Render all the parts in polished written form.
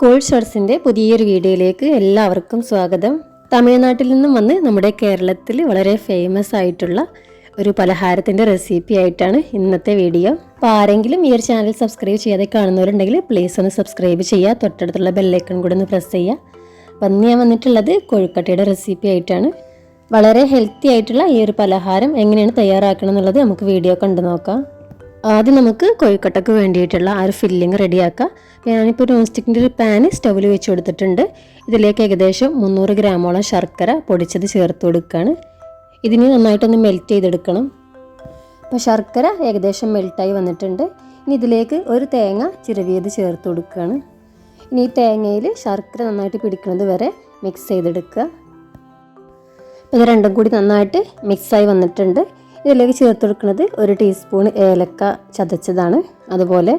Call ഷോർട്സിൻ്റെ പുതിയൊരു വീഡിയോയിലേക്ക് എല്ലാവർക്കും സ്വാഗതം. തമിഴ്നാട്ടിൽ നിന്നും വന്ന് നമ്മുടെ കേരളത്തിൽ വളരെ ഫേമസ് ആയിട്ടുള്ള ഒരു പലഹാരത്തിൻ്റെ റെസിപ്പി ആയിട്ടാണ് ഇന്നത്തെ വീഡിയോ. അപ്പോൾ ആരെങ്കിലും ഈ ഒരു ചാനൽ സബ്സ്ക്രൈബ് ചെയ്യാതെ കാണുന്നവരുണ്ടെങ്കിൽ പ്ലീസ് ഒന്ന് സബ്സ്ക്രൈബ് ചെയ്യുക, തൊട്ടടുത്തുള്ള ബെല്ലൈക്കൺ കൂടെ ഒന്ന് പ്രസ് ചെയ്യുക. അപ്പം അന്ന് ഞാൻ വന്നിട്ടുള്ളത് കൊഴുക്കട്ടയുടെ റെസിപ്പി ആയിട്ടാണ്. വളരെ ഹെൽത്തി ആയിട്ടുള്ള ഈ ഒരു പലഹാരം എങ്ങനെയാണ് തയ്യാറാക്കണം എന്നുള്ളത് നമുക്ക് വീഡിയോ കണ്ടു നോക്കാം. ആദ്യം നമുക്ക് കൊഴുക്കട്ടയ്ക്ക് വേണ്ടിയിട്ടുള്ള ആ ഒരു ഫില്ലിങ് റെഡിയാക്കാം. ഞാനിപ്പോൾ നോൺ സ്റ്റിക്കിൻ്റെ ഒരു പാന് സ്റ്റൗവിൽ വെച്ച് കൊടുത്തിട്ടുണ്ട്. ഇതിലേക്ക് ഏകദേശം 300 ഗ്രാമോളം ശർക്കര പൊടിച്ചത് ചേർത്ത് കൊടുക്കുകയാണ്. ഇതിന് നന്നായിട്ടൊന്ന് മെൽറ്റ് ചെയ്തെടുക്കണം. അപ്പോൾ ശർക്കര ഏകദേശം മെൽറ്റായി വന്നിട്ടുണ്ട്. ഇനി ഇതിലേക്ക് ഒരു തേങ്ങ ചിരവിയത് ചേർത്ത് കൊടുക്കുകയാണ്. ഇനി ഈ തേങ്ങയിൽ ശർക്കര നന്നായിട്ട് പിടിക്കുന്നത് വരെ മിക്സ് ചെയ്തെടുക്കുക. അപ്പോൾ ഇത് രണ്ടും കൂടി നന്നായിട്ട് മിക്സായി വന്നിട്ടുണ്ട്. ഇതിലേക്ക് ചേർത്ത് കൊടുക്കുന്നത് 1 ടീസ്പൂൺ ഏലക്ക ചതച്ചതാണ്, അതുപോലെ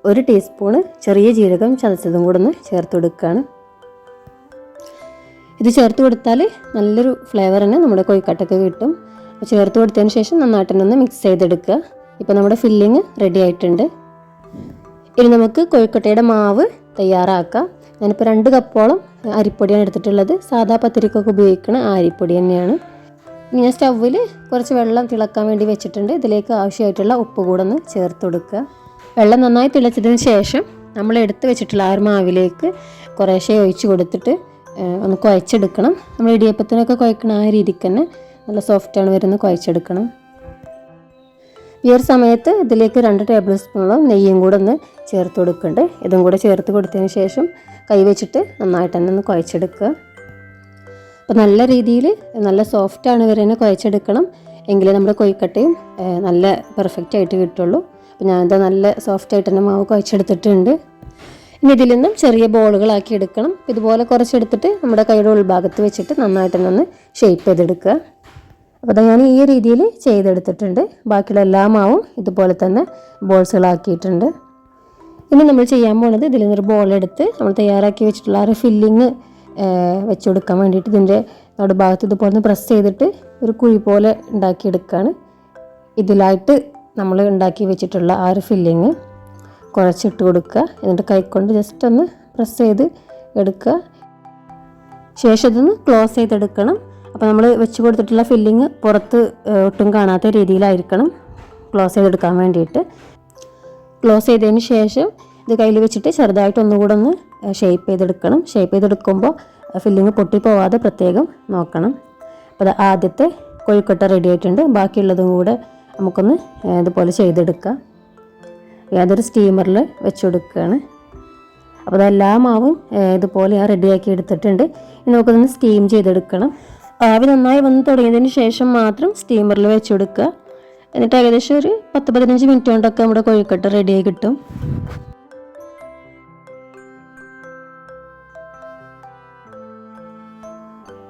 1 ടീസ്പൂൺ ചെറിയ ജീരകം ചതച്ചതും കൂടെ ഒന്ന് ചേർത്ത് കൊടുക്കുകയാണ്. ഇത് ചേർത്ത് കൊടുത്താൽ നല്ലൊരു ഫ്ലേവർ തന്നെ നമ്മുടെ കൊഴുക്കട്ടയ്ക്ക് കിട്ടും. ചേർത്ത് കൊടുത്തതിന് ശേഷം നന്നായിട്ടൊന്ന് മിക്സ് ചെയ്തെടുക്കുക. ഇപ്പോൾ നമ്മുടെ ഫില്ലിങ് റെഡി ആയിട്ടുണ്ട്. ഇനി നമുക്ക് കൊഴുക്കട്ടയുടെ മാവ് തയ്യാറാക്കാം. ഞാനിപ്പോൾ 2 കപ്പോളം അരിപ്പൊടിയാണ് എടുത്തിട്ടുള്ളത്. സാധാ പത്തിരിക്കൊക്കെ ഉപയോഗിക്കുന്ന അരിപ്പൊടി തന്നെയാണ്. ഇനി ഞാൻ സ്റ്റൗവിൽ കുറച്ച് വെള്ളം തിളക്കാൻ വേണ്ടി വെച്ചിട്ടുണ്ട്. ഇതിലേക്ക് ആവശ്യമായിട്ടുള്ള ഉപ്പ് കൂടെ ഒന്ന് ചേർത്ത് കൊടുക്കുക. വെള്ളം നന്നായി തിളച്ചതിന് ശേഷം നമ്മൾ എടുത്ത് വെച്ചിട്ടുള്ള ആ ഒരു മാവിലേക്ക് കുറേശ്ശെ ഒഴിച്ച് കൊടുത്തിട്ട് ഒന്ന് കുഴച്ചെടുക്കണം. നമ്മൾ ഇടിയപ്പത്തിനൊക്കെ കുഴക്കുന്ന ആ രീതിക്ക് തന്നെ നല്ല സോഫ്റ്റാണ് വരുന്നത് കുഴച്ചെടുക്കണം. ഈ ഒരു സമയത്ത് ഇതിലേക്ക് 2 ടേബിൾ സ്പൂണോളം നെയ്യും കൂടെ ഒന്ന് ചേർത്ത് കൊടുക്കുന്നുണ്ട്. ഇതും കൂടെ ചേർത്ത് കൊടുത്തതിന് ശേഷം കൈ വെച്ചിട്ട് നന്നായിട്ട് തന്നെ ഒന്ന് കുഴച്ചെടുക്കുക. അപ്പോൾ നല്ല രീതിയിൽ നല്ല സോഫ്റ്റാണ് വരുന്നത് കുഴച്ചെടുക്കണം. എങ്കിലേ നമ്മുടെ കൊഴുക്കട്ടയും നല്ല പെർഫെക്റ്റ് ആയിട്ട് കിട്ടുള്ളൂ. അപ്പോൾ ഞാനിത് നല്ല സോഫ്റ്റായിട്ട് തന്നെ മാവ് കുഴച്ചെടുത്തിട്ടുണ്ട്. ഇനി ഇതിൽ നിന്നും ചെറിയ ബോളുകളാക്കി എടുക്കണം. ഇതുപോലെ കുറച്ചെടുത്തിട്ട് നമ്മുടെ കൈയുടെ ഉൾഭാഗത്ത് വെച്ചിട്ട് നന്നായിട്ട് തന്നെ ഒന്ന് ഷേപ്പ് ചെയ്തെടുക്കുക. അപ്പോൾ അത് ഞാൻ ഈ രീതിയിൽ ചെയ്തെടുത്തിട്ടുണ്ട്. ബാക്കിയുള്ള എല്ലാ മാവും ഇതുപോലെ തന്നെ ബോൾസുകളാക്കിയിട്ടുണ്ട്. ഇനി നമ്മൾ ചെയ്യാൻ പോകുന്നത് ഇതിൽ നിന്നൊരു ബോളെടുത്ത് നമ്മൾ തയ്യാറാക്കി വെച്ചിട്ടുള്ള ആ ഒരു ഫില്ലിങ് വെച്ച് കൊടുക്കാൻ വേണ്ടിയിട്ട് ഇതിൻ്റെ നടുഭാഗത്ത് ഇതുപോലെ ഒന്ന് പ്രസ് ചെയ്തിട്ട് ഒരു കുഴി പോലെ ഉണ്ടാക്കിയെടുക്കുകയാണ്. ഇതിലായിട്ട് നമ്മൾ ഉണ്ടാക്കി വെച്ചിട്ടുള്ള ആ ഒരു ഫില്ലിങ് കുഴച്ചിട്ട് കൊടുക്കുക. എന്നിട്ട് കൈക്കൊണ്ട് ജസ്റ്റ് ഒന്ന് പ്രസ് ചെയ്ത് എടുക്കുക. ശേഷം ഇതൊന്ന് ക്ലോസ് ചെയ്തെടുക്കണം. അപ്പോൾ നമ്മൾ വെച്ച് കൊടുത്തിട്ടുള്ള ഫില്ലിങ് പുറത്ത് ഒട്ടും കാണാത്ത രീതിയിലായിരിക്കണം ക്ലോസ് ചെയ്തെടുക്കാൻ വേണ്ടിയിട്ട്. ക്ലോസ് ചെയ്തതിന് ശേഷം ഇത് കയ്യിൽ വെച്ചിട്ട് ചെറുതായിട്ട് ഒന്നുകൂടെ ഒന്ന് ഷേപ്പ് ചെയ്തെടുക്കണം. ഷേപ്പ് ചെയ്തെടുക്കുമ്പോൾ ഫില്ലിങ് പൊട്ടിപ്പോവാതെ പ്രത്യേകം നോക്കണം. അപ്പോൾ ആദ്യത്തെ കൊഴുക്കട്ട റെഡി ആയിട്ടുണ്ട്. ബാക്കിയുള്ളതും കൂടെ നമുക്കൊന്ന് ഇതുപോലെ ചെയ്തെടുക്കാം. അതൊരു സ്റ്റീമറിൽ വെച്ച് കൊടുക്കുകയാണ്. അപ്പോൾ അതെല്ലാ മാവും ഇതുപോലെ ഞാൻ റെഡിയാക്കി എടുത്തിട്ടുണ്ട്. ഇനി നമുക്കൊന്ന് സ്റ്റീം ചെയ്തെടുക്കണം. ആവി നന്നായി വന്ന് തുടങ്ങിയതിന് ശേഷം മാത്രം സ്റ്റീമറിൽ വെച്ച് കൊടുക്കുക. എന്നിട്ട് ഏകദേശം ഒരു 10-15 മിനിറ്റ് കൊണ്ടൊക്കെ നമ്മുടെ കൊഴുക്കട്ട റെഡിയായി കിട്ടും.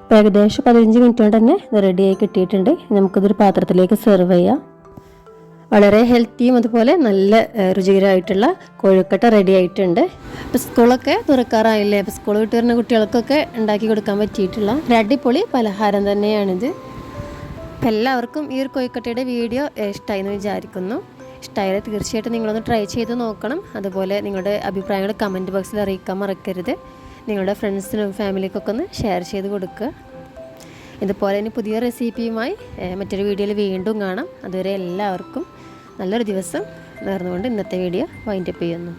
ഇപ്പോൾ ഏകദേശം 15 മിനിറ്റ് കൊണ്ട് തന്നെ ഇത് റെഡിയായി കിട്ടിയിട്ടുണ്ട്. നമുക്കിതൊരു പാത്രത്തിലേക്ക് സെർവ് ചെയ്യാം. വളരെ ഹെൽത്തിയും അതുപോലെ നല്ല രുചികരമായിട്ടുള്ള കൊഴുക്കട്ട റെഡി ആയിട്ടുണ്ട്. ഇപ്പോൾ സ്കൂളൊക്കെ തുറക്കാറായില്ലേ. അപ്പോൾ സ്കൂൾ വിട്ട് വരുന്ന കുട്ടികൾക്കൊക്കെ ഉണ്ടാക്കി കൊടുക്കാൻ പറ്റിയിട്ടുള്ള ഒരു അടിപൊളി പലഹാരം തന്നെയാണിത്. അപ്പോൾ എല്ലാവർക്കും ഈ ഒരു കൊഴുക്കട്ടയുടെ വീഡിയോ ഇഷ്ടമായി എന്ന് വിചാരിക്കുന്നു. ഇഷ്ടമായാൽ തീർച്ചയായിട്ടും നിങ്ങളൊന്ന് ട്രൈ ചെയ്ത് നോക്കണം. അതുപോലെ നിങ്ങളുടെ അഭിപ്രായങ്ങൾ കമൻറ്റ് ബോക്സിൽ അറിയിക്കാൻ മറക്കരുത്. നിങ്ങളുടെ ഫ്രണ്ട്സിനും ഫാമിലിക്കൊക്കെ ഒന്ന് ഷെയർ ചെയ്ത് കൊടുക്കുക. ഇതുപോലെ ഇനി പുതിയ റെസിപ്പിയുമായി മറ്റൊരു വീഡിയോയിൽ വീണ്ടും കാണാം. അതുവരെ എല്ലാവർക്കും നല്ലൊരു ദിവസം നേർന്നുകൊണ്ട് ഇന്നത്തെ വീഡിയോ വൈൻഡപ്പ് ചെയ്യുന്നു.